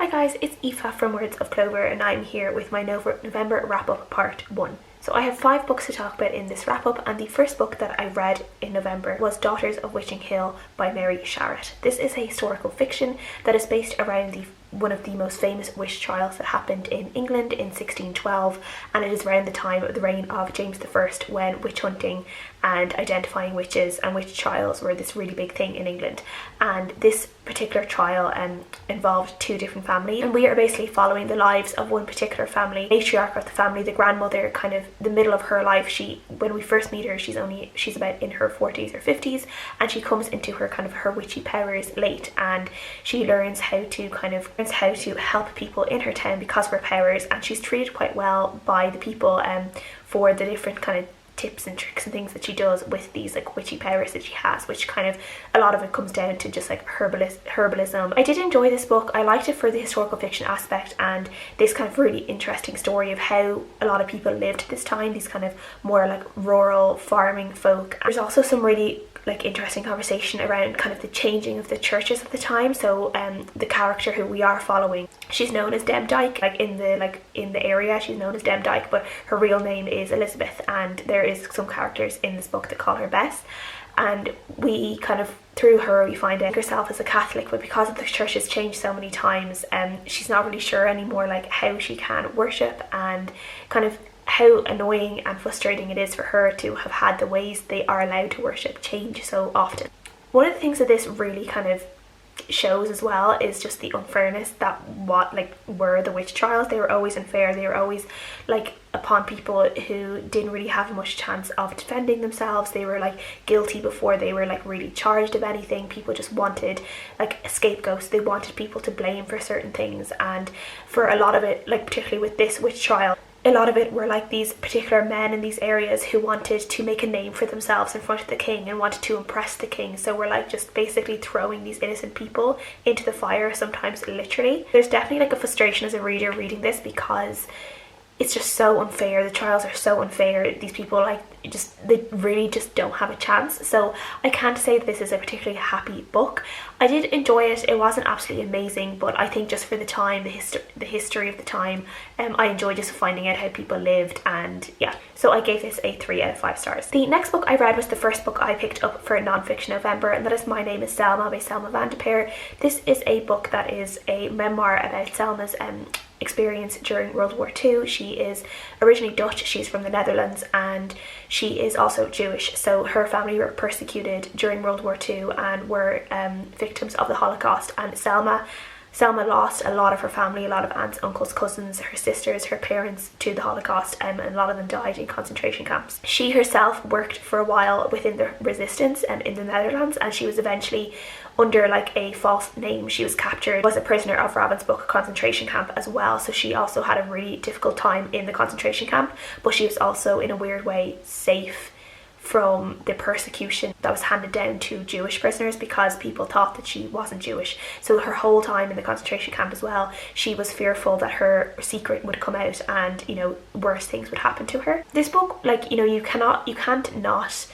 guys, it's Aoife from Words of Clover and I'm here with my November wrap-up part 1. So I have 5 books to talk about in this wrap-up, and the first book that I read in November was Daughters of Witching Hill by Mary Sharratt. This is a historical fiction that is based around one of the most famous witch trials that happened in England in 1612, and it is around the time of the reign of James I, when witch hunting and identifying witches and witch trials were this really big thing in England. And this particular trial involved 2 different families, and we are basically following the lives of one particular family. The matriarch of the family, the grandmother, kind of the middle of her life, when we first meet her, she's about in her 40s or 50s, and she comes into her witchy powers late, and she learns how to help people in her town because of her powers, and she's treated quite well by the people for the different kind of tips and tricks and things that she does with these witchy powers that she has, which a lot of it comes down to just herbalism. I did enjoy this book. I liked it for the historical fiction aspect and this kind of really interesting story of how a lot of people lived at this time, these kind of more rural farming folk. There's also some really interesting conversation around the changing of the churches at the time. So the character who we are following, she's known as Demdike. In the area she's known as Demdike, but her real name is Elizabeth, and there is some characters in this book that call her Bess. And we through her we find out herself as a Catholic, but because the church has changed so many times, she's not really sure anymore how she can worship, and how annoying and frustrating it is for her to have had the ways they are allowed to worship change so often. One of the things that this really shows as well is just the unfairness that were the witch trials. They were always unfair. They were always upon people who didn't really have much chance of defending themselves. They were guilty before they were really charged of anything. People just wanted scapegoats. They wanted people to blame for certain things, and for a lot of it, particularly with this witch trial, a lot of it were these particular men in these areas who wanted to make a name for themselves in front of the king and wanted to impress the king. So we're just basically throwing these innocent people into the fire, sometimes literally. There's definitely a frustration as a reader reading this because it's just so unfair. The trials are so unfair. These people they really just don't have a chance. So I can't say that this is a particularly happy book. I did enjoy it. It wasn't absolutely amazing, but I think just for the time, the history of the time, I enjoyed just finding out how people lived, and yeah. So I gave this a 3 out of 5 stars. The next book I read was the first book I picked up for non-fiction November, and that is My Name is Selma by Selma van de Peer. This is a book that is a memoir about Selma's experience during World War II. She is originally Dutch, she's from the Netherlands, and she is also Jewish. So her family were persecuted during World War II and were victims of the Holocaust, and Selma lost a lot of her family, a lot of aunts, uncles, cousins, her sisters, her parents to the Holocaust, and a lot of them died in concentration camps. She herself worked for a while within the resistance in the Netherlands, and she was eventually under a false name. She was captured, was a prisoner of Ravensbrück concentration camp as well, so she also had a really difficult time in the concentration camp, but she was also in a weird way safe from the persecution that was handed down to Jewish prisoners because people thought that she wasn't Jewish. So her whole time in the concentration camp as well, she was fearful that her secret would come out and worse things would happen to her. This book, you can't not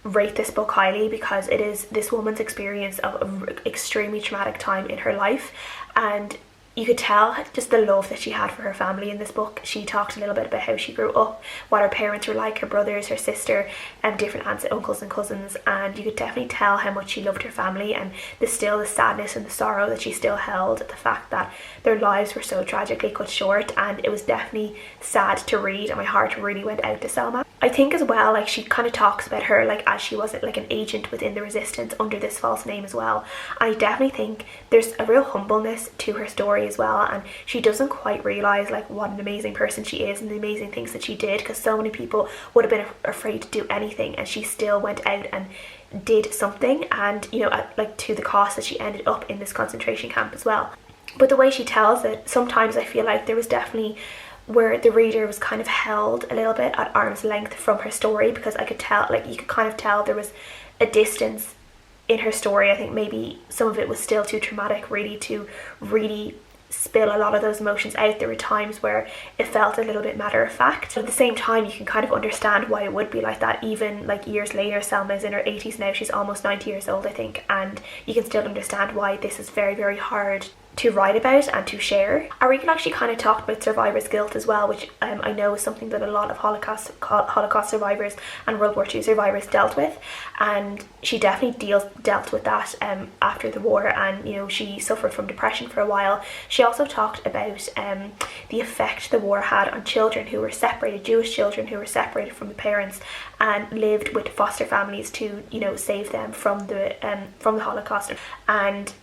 rate this book highly because it is this woman's experience of an extremely traumatic time in her life, and you could tell just the love that she had for her family in this book. She talked a little bit about how she grew up, what her parents were like, her brothers, her sister, and different aunts, uncles and cousins, and you could definitely tell how much she loved her family, and the sadness and the sorrow that she still held at the fact that their lives were so tragically cut short. And it was definitely sad to read, and my heart really went out to Selma. I think as well, she talks about her as she was an agent within the resistance under this false name as well. And I definitely think there's a real humbleness to her story as well, and she doesn't quite realise what an amazing person she is and the amazing things that she did, because so many people would have been afraid to do anything, and she still went out and did something, and to the cost that she ended up in this concentration camp as well. But the way she tells it, sometimes I feel there was definitely where the reader was held a little bit at arm's length from her story, because I could tell, you could tell there was a distance in her story. I think maybe some of it was still too traumatic really to really spill a lot of those emotions out. There were times where it felt a little bit matter of fact. At the same time, you can understand why it would be like that. Even years later, Selma is in her 80s now. She's almost 90 years old, I think, and you can still understand why this is very, very hard to write about and to share. Arika actually kind of talked about survivor's guilt as well, which I know is something that a lot of Holocaust survivors and World War II survivors dealt with, and she definitely dealt with that after the war, and you know, she suffered from depression for a while. She also talked about the effect the war had on children who were separated, Jewish children who were separated from the parents and lived with foster families to, you know, save them from the Holocaust, and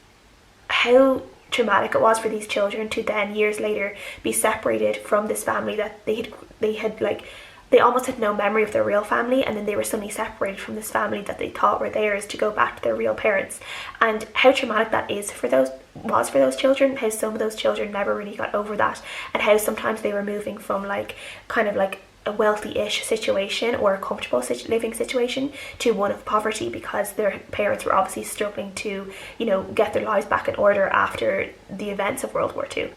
how traumatic it was for these children to then years later be separated from this family that they had like, they almost had no memory of their real family, and then they were suddenly separated from this family that they thought were theirs to go back to their real parents, and how traumatic that was for those children, how some of those children never really got over that, and how sometimes they were moving from like kind of like a wealthy-ish situation or a comfortable living situation to one of poverty, because their parents were obviously struggling to, you know, get their lives back in order after the events of World War II.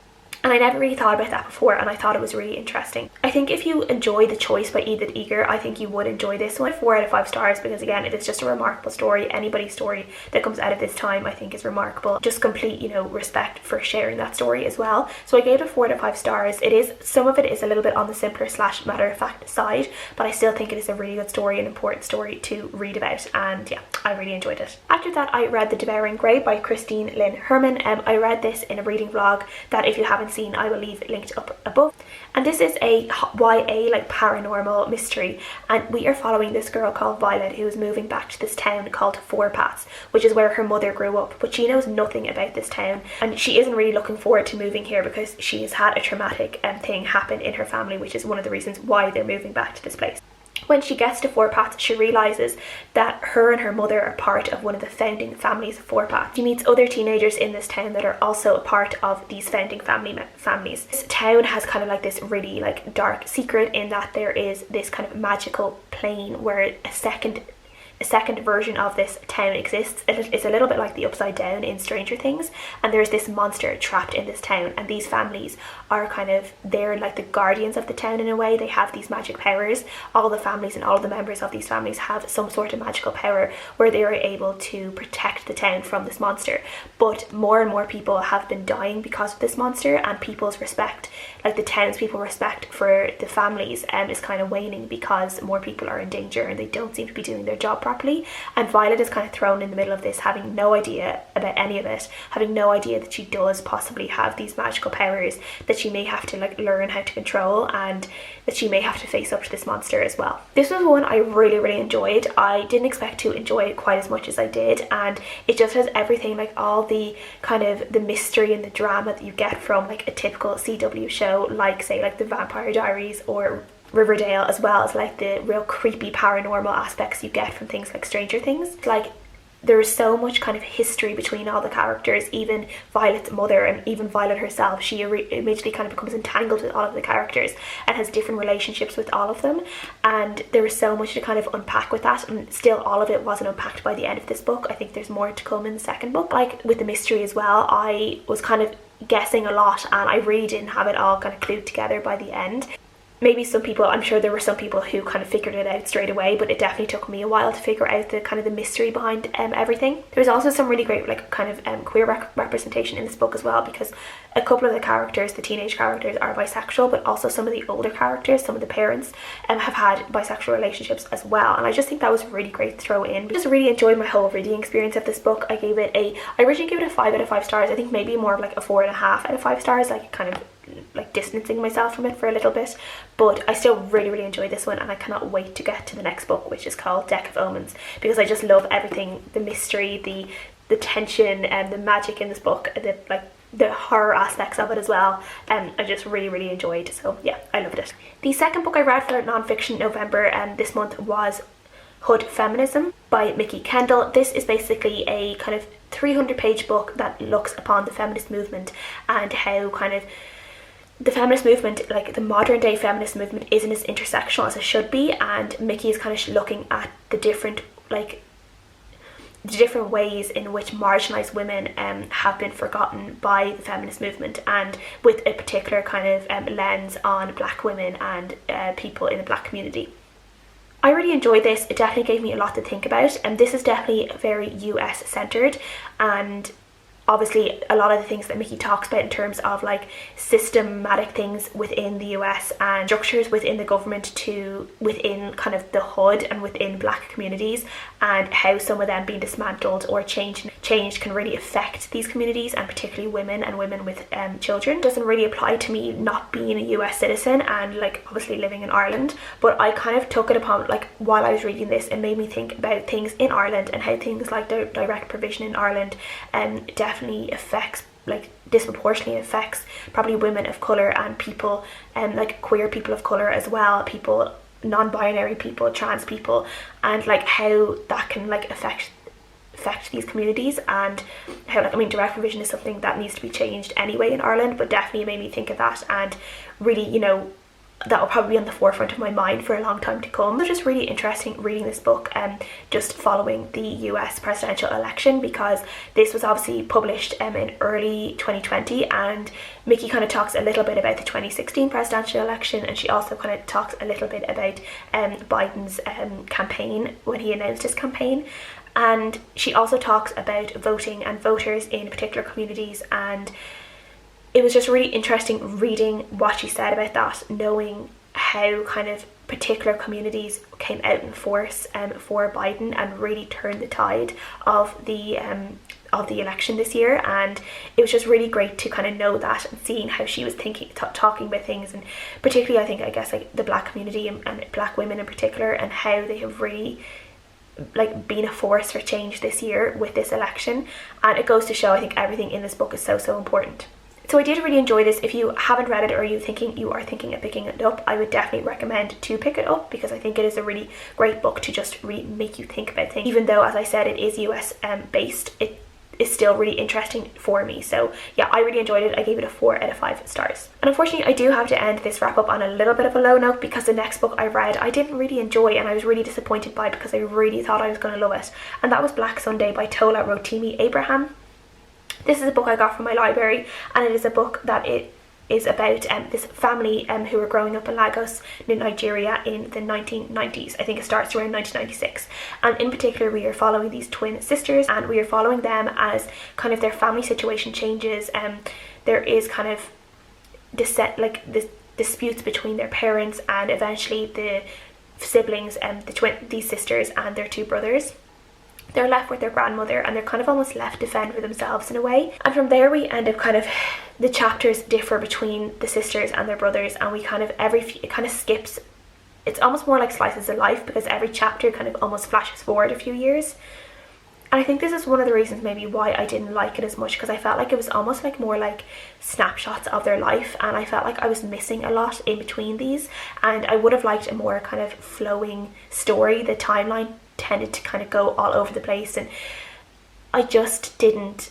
And I never really thought about that before, and I thought it was really interesting. I think if you enjoy The Choice by Edith Eger, I think you would enjoy this one. 4 out of 5 stars, because again, it is just a remarkable story. Anybody's story that comes out of this time I think is remarkable. Just complete, you know, respect for sharing that story as well. So I gave it 4 out of 5 stars. Some of it is a little bit on the simpler / matter-of-fact side, but I still think it is a really good story, an important story to read about, and yeah, I really enjoyed it. After that, I read The Devouring Grey by Christine Lynn Herman. I read this in a reading vlog that, if you haven't seen, I will leave linked up above, and this is a YA like paranormal mystery, and we are following this girl called Violet who is moving back to this town called Four Paths, which is where her mother grew up, but she knows nothing about this town, and she isn't really looking forward to moving here because she has had a traumatic thing happen in her family, which is one of the reasons why they're moving back to this place. When she gets to Four Paths, she realises that her and her mother are part of one of the founding families of Four Paths. She meets other teenagers in this town that are also a part of these founding families. This town has kind of like this really like dark secret, in that there is this kind of magical plane where a second version of this town exists. It's a little bit like the Upside Down in Stranger Things, and there's this monster trapped in this town, and these families are kind of, they're like the guardians of the town in a way. They have these magic powers. All the families and all the members of these families have some sort of magical power where they are able to protect the town from this monster, but more and more people have been dying because of this monster, and people's respect, like the townspeople respect for the families is kind of waning because more people are in danger and they don't seem to be doing their job properly. And Violet is kind of thrown in the middle of this, having no idea about any of it, having no idea that she does possibly have these magical powers that she may have to like learn how to control, and that she may have to face up to this monster as well. This was one I really enjoyed. I didn't expect to enjoy it quite as much as I did, and it just has everything, like all the kind of the mystery and the drama that you get from like a typical CW show, like say like The Vampire Diaries or Riverdale, as well as like the real creepy paranormal aspects you get from things like Stranger Things. Like, there is so much kind of history between all the characters, even Violet's mother and even Violet herself. She immediately kind of becomes entangled with all of the characters and has different relationships with all of them, and there is so much to kind of unpack with that, and still all of it wasn't unpacked by the end of this book. I think there's more to come in the second book. Like with the mystery as well, I was kind of guessing a lot, and I really didn't have it all kind of clued together by the end. Maybe some people, I'm sure there were some people who kind of figured it out straight away, but it definitely took me a while to figure out the kind of the mystery behind everything. There's also some really great like kind of queer representation in this book as well, because a couple of the characters, the teenage characters, are bisexual, but also some of the older characters, some of the parents have had bisexual relationships as well, and I just think that was really great to throw in. I just really enjoyed my whole reading experience of this book. I originally gave it a 5 out of 5 stars. I think maybe more of like a 4.5 out of 5 stars, like kind of like distancing myself from it for a little bit, but I still really enjoyed this one, and I cannot wait to get to the next book, which is called Deck of Omens, because I just love everything, the mystery, the tension and the magic in this book, the horror aspects of it as well, and I just really enjoyed. So yeah, I loved it. The second book I read for non-fiction November this month was Hood Feminism by Mikki Kendall. This is basically a kind of 300-page book that looks upon the feminist movement and how kind of the feminist movement, like the modern day feminist movement, isn't as intersectional as it should be, and Mikki is kind of looking at the different ways in which marginalised women have been forgotten by the feminist movement, and with a particular kind of lens on black women and people in the black community. I really enjoyed this. It definitely gave me a lot to think about, and this is definitely very US centred, and obviously a lot of the things that Mickey talks about in terms of like systematic things within the US and structures within the government to within kind of the hood and within black communities, and how some of them being dismantled or changed can really affect these communities, and particularly women and women with children. It doesn't really apply to me not being a US citizen and like obviously living in Ireland, but I kind of took it upon, like while I was reading this, it made me think about things in Ireland and how things like the direct provision in Ireland definitely affects, like disproportionately affects probably women of colour and people like queer people of colour as well, people, non-binary people, trans people, and like how that can like affect these communities, and how, like, I mean, direct provision is something that needs to be changed anyway in Ireland, but definitely made me think of that, and really, you know, that will probably be on the forefront of my mind for a long time to come. It's just really interesting reading this book and just following the US presidential election, because this was obviously published in early 2020, and Mickey kind of talks a little bit about the 2016 presidential election, and she also kind of talks a little bit about Biden's campaign when he announced his campaign. And she also talks about voting and voters in particular communities, and it was just really interesting reading what she said about that, knowing how kind of particular communities came out in force for Biden and really turned the tide of the election this year. And it was just really great to kind of know that and seeing how she was thinking, talking about things, and particularly I guess like the black community and black women in particular, and how they have really like been a force for change this year with this election. And it goes to show, I think everything in this book is so important. So I did really enjoy this. If you haven't read it, or you are thinking of picking it up, I would definitely recommend to pick it up, because I think it is a really great book to just really make you think about things. Even though, as I said, it is US based, it is still really interesting for me. So yeah, I really enjoyed it. I gave it a 4 out of 5 stars. And unfortunately, I do have to end this wrap up on a little bit of a low note, because the next book I read I didn't really enjoy, and I was really disappointed by, because I really thought I was going to love it, and that was Black Sunday by Tola Rotimi Abraham. This is a book I got from my library, and it is a book that it is about this family who were growing up in Lagos, in Nigeria, in the 1990s. I think it starts around 1996. And in particular, we are following these twin sisters, and we are following them as kind of their family situation changes. There is kind of disputes between their parents, and eventually the siblings, these sisters and their 2 brothers, they're left with their grandmother, and they're kind of almost left to fend for themselves in a way. And from there we end up kind of, the chapters differ between the sisters and their brothers, and we kind of, it kind of skips, it's almost more like slices of life, because every chapter kind of almost flashes forward a few years. And I think this is one of the reasons maybe why I didn't like it as much, because I felt like it was almost like more like snapshots of their life, and I felt like I was missing a lot in between these, and I would have liked a more kind of flowing story. The timeline tended to kind of go all over the place, and I just didn't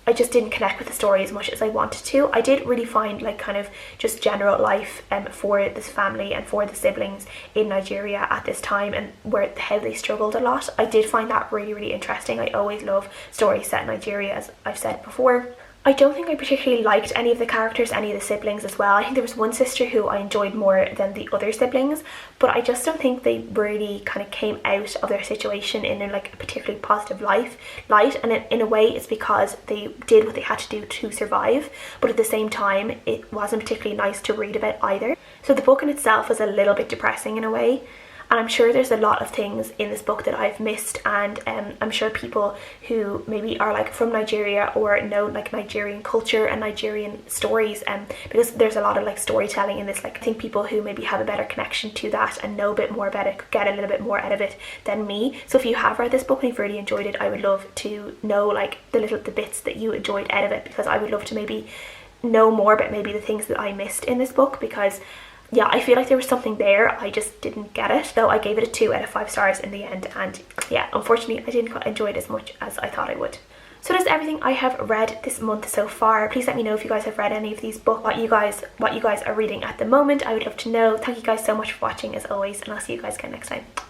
connect with the story as much as I wanted to. I did really find like kind of just general life for this family and for the siblings in Nigeria at this time, and how they struggled a lot. I did find that really, really interesting. I always love stories set in Nigeria, as I've said before. I don't think I particularly liked any of the characters, any of the siblings as well. I think there was one sister who I enjoyed more than the other siblings, but I just don't think they really kind of came out of their situation in a particularly positive light. And in a way, it's because they did what they had to do to survive, but at the same time, it wasn't particularly nice to read about either. So the book in itself was a little bit depressing in a way. And I'm sure there's a lot of things in this book that I've missed, and I'm sure people who maybe are like from Nigeria or know like Nigerian culture and Nigerian stories, because there's a lot of like storytelling in this, like I think people who maybe have a better connection to that and know a bit more about it could get a little bit more out of it than me. So if you have read this book and you've really enjoyed it, I would love to know like the bits that you enjoyed out of it, because I would love to maybe know more about maybe the things that I missed in this book, because yeah, I feel like there was something there, I just didn't get it. So I gave it a 2 out of 5 stars in the end, and yeah, unfortunately I didn't enjoy it as much as I thought I would. So that's everything I have read this month so far. Please let me know if you guys have read any of these books, what you guys are reading at the moment. I would love to know. Thank you guys so much for watching as always, and I'll see you guys again next time. Bye.